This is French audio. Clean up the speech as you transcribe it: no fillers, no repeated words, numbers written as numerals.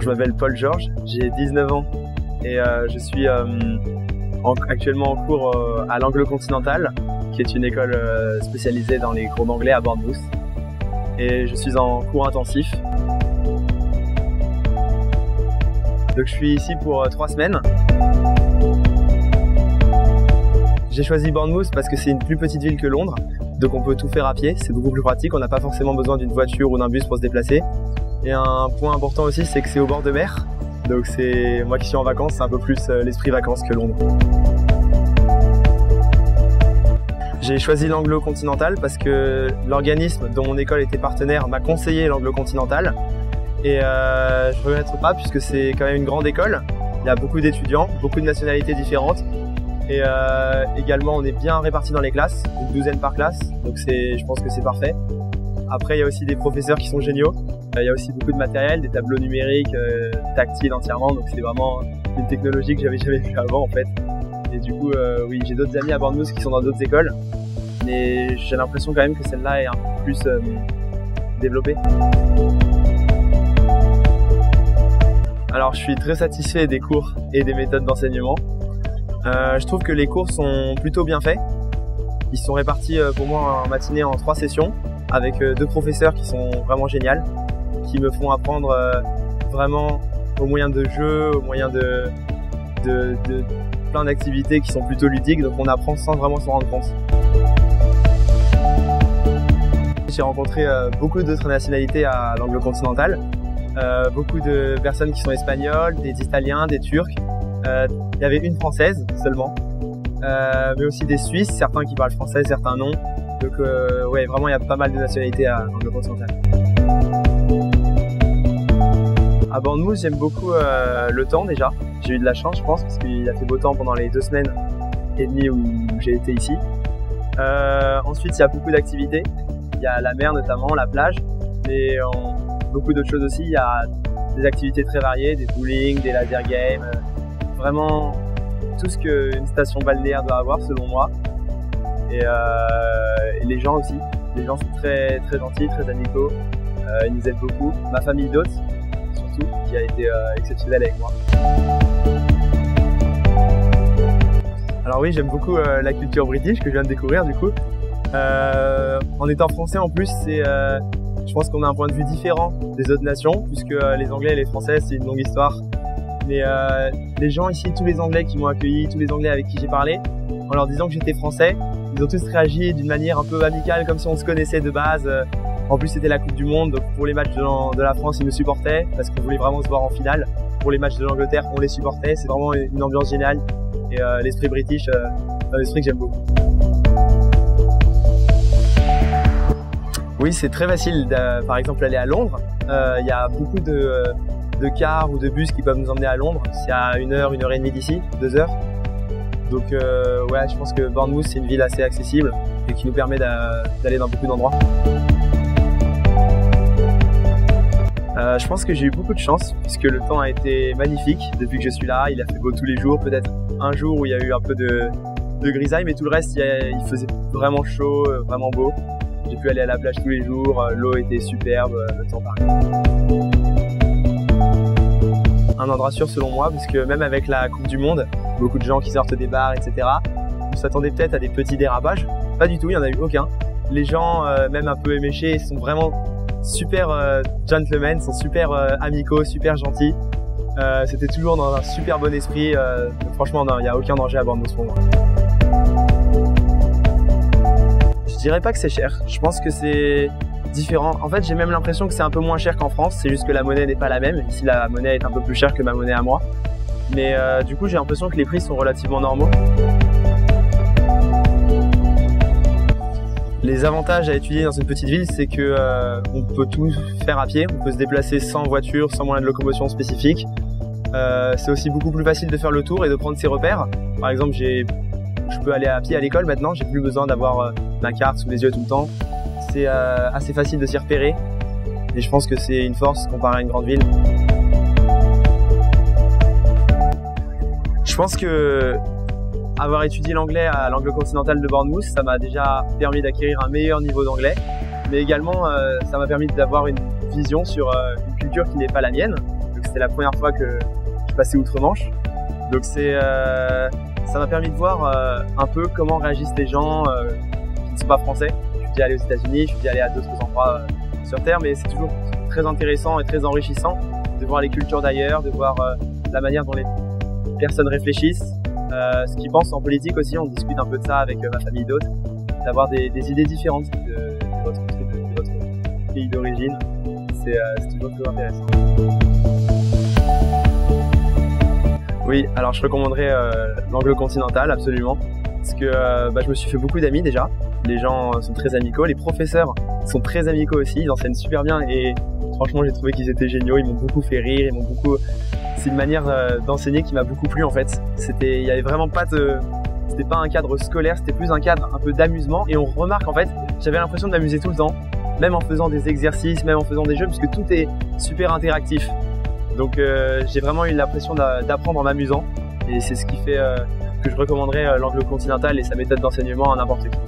Je m'appelle Paul Georges, j'ai 19 ans et je suis actuellement en cours à l'Anglo-Continental, qui est une école spécialisée dans les cours d'anglais à Bournemouth. Et je suis en cours intensif. Donc je suis ici pour 3 semaines. J'ai choisi Bournemouth parce que c'est une plus petite ville que Londres, donc on peut tout faire à pied, c'est beaucoup plus pratique, on n'a pas forcément besoin d'une voiture ou d'un bus pour se déplacer. Et un point important aussi, c'est que c'est au bord de mer, donc c'est moi qui suis en vacances, c'est un peu plus l'esprit vacances que Londres. J'ai choisi l'Anglo-Continental parce que l'organisme dont mon école était partenaire m'a conseillé l'Anglo-Continental. Et je ne regrette pas puisque c'est quand même une grande école, il y a beaucoup d'étudiants, beaucoup de nationalités différentes. Et également on est bien répartis dans les classes, une 12aine par classe, donc je pense que c'est parfait. Après il y a aussi des professeurs qui sont géniaux, il y a aussi beaucoup de matériel, des tableaux numériques, tactiles entièrement, donc c'est vraiment une technologie que j'avais jamais vue avant en fait. Et du coup oui, j'ai d'autres amis à Bournemouth qui sont dans d'autres écoles, mais j'ai l'impression quand même que celle-là est un peu plus développée. Alors je suis très satisfait des cours et des méthodes d'enseignement. Je trouve que les cours sont plutôt bien faits. Ils sont répartis pour moi en matinée en 3 sessions avec 2 professeurs qui sont vraiment géniaux, qui me font apprendre vraiment au moyen de jeux, au moyen de plein d'activités qui sont plutôt ludiques, donc on apprend sans vraiment s'en rendre compte. J'ai rencontré beaucoup d'autres nationalités à l'Anglo-Continental, beaucoup de personnes qui sont espagnoles, des Italiens, des Turcs. Il y avait une Française seulement, mais aussi des Suisses, certains qui parlent français, certains non. Donc ouais, vraiment il y a pas mal de nationalités à l'Anglo-Continental. À Bournemouth, j'aime beaucoup le temps déjà. J'ai eu de la chance je pense, parce qu'il a fait beau temps pendant les 2 semaines et demie où j'ai été ici. Ensuite il y a beaucoup d'activités, il y a la mer notamment, la plage, mais beaucoup d'autres choses aussi. Il y a des activités très variées, des bowling, des laser games, vraiment tout ce qu'une station balnéaire doit avoir selon moi. Et les gens aussi, les gens sont très gentils, très amicaux, ils nous aident beaucoup. Ma famille d'hôtes surtout, qui a été exceptionnelle avec moi. Alors oui, j'aime beaucoup la culture british que je viens de découvrir du coup. En étant français en plus, je pense qu'on a un point de vue différent des autres nations, puisque les Anglais et les Français c'est une longue histoire. Mais les gens ici, tous les Anglais qui m'ont accueilli, tous les Anglais avec qui j'ai parlé, en leur disant que j'étais français, ils ont tous réagi d'une manière un peu amicale, comme si on se connaissait de base. En plus c'était la Coupe du Monde, donc pour les matchs de la France, ils nous supportaient, parce qu'on voulait vraiment se voir en finale. Pour les matchs de l'Angleterre, on les supportait, c'est vraiment une ambiance géniale. Et l'esprit british, c'est un esprit que j'aime beaucoup. Oui, c'est très facile, par exemple aller à Londres. Il y a beaucoup de cars ou de bus qui peuvent nous emmener à Londres. C'est à 1 heure, 1 heure et demie d'ici, 2 heures. Donc ouais, je pense que Bournemouth c'est une ville assez accessible et qui nous permet d'aller dans beaucoup d'endroits. Je pense que j'ai eu beaucoup de chance puisque le temps a été magnifique depuis que je suis là. Il a fait beau tous les jours, peut-être un jour où il y a eu un peu de grisaille, mais tout le reste il faisait vraiment chaud, vraiment beau. J'ai pu aller à la plage tous les jours, l'eau était superbe, le temps pareil. Un endroit sûr selon moi, puisque même avec la Coupe du Monde, beaucoup de gens qui sortent des bars, etc. On s'attendait peut-être à des petits dérapages. Pas du tout, il n'y en a eu aucun. Les gens, même un peu éméchés, sont vraiment super gentlemen, sont super amicaux, super gentils. C'était toujours dans un super bon esprit. Donc franchement, il n'y a aucun danger à Bournemouth pour moi. Je dirais pas que c'est cher. Je pense que c'est différent. En fait, j'ai même l'impression que c'est un peu moins cher qu'en France. C'est juste que la monnaie n'est pas la même. Ici, la monnaie est un peu plus chère que ma monnaie à moi. Mais du coup, j'ai l'impression que les prix sont relativement normaux. Les avantages à étudier dans une petite ville, c'est que on peut tout faire à pied. On peut se déplacer sans voiture, sans moyen de locomotion spécifique. C'est aussi beaucoup plus facile de faire le tour et de prendre ses repères. Par exemple, je peux aller à pied à l'école maintenant. J'ai plus besoin d'avoir ma carte sous les yeux tout le temps. C'est assez facile de s'y repérer et je pense que c'est une force comparé à une grande ville. Je pense que avoir étudié l'anglais à l'Anglo-Continental de Bournemouth, ça m'a déjà permis d'acquérir un meilleur niveau d'anglais, mais également ça m'a permis d'avoir une vision sur une culture qui n'est pas la mienne. Donc c'était la première fois que je passais outre-Manche. Donc ça m'a permis de voir un peu comment réagissent les gens qui ne sont pas français. Je suis déjà allé aux États-Unis, je suis déjà allé à d'autres endroits sur Terre, mais c'est toujours très intéressant et très enrichissant de voir les cultures d'ailleurs, de voir la manière dont les personnes réfléchissent, ce qu'ils pensent en politique aussi. On discute un peu de ça avec ma famille d'autres, d'avoir des idées différentes de votre pays d'origine. C'est toujours très intéressant. Oui, alors je recommanderais l'anglo-continental, absolument, parce que je me suis fait beaucoup d'amis déjà. Les gens sont très amicaux, les professeurs sont très amicaux aussi, ils enseignent super bien et franchement j'ai trouvé qu'ils étaient géniaux, ils m'ont beaucoup fait rire, c'est une manière d'enseigner qui m'a beaucoup plu en fait. Il y avait vraiment c'était pas un cadre scolaire, c'était plus un cadre un peu d'amusement et on remarque en fait, j'avais l'impression de m'amuser tout le temps, même en faisant des exercices, même en faisant des jeux, parce que tout est super interactif. Donc j'ai vraiment eu l'impression d'apprendre en m'amusant et c'est ce qui fait que je recommanderais l'anglo-continental et sa méthode d'enseignement à n'importe qui.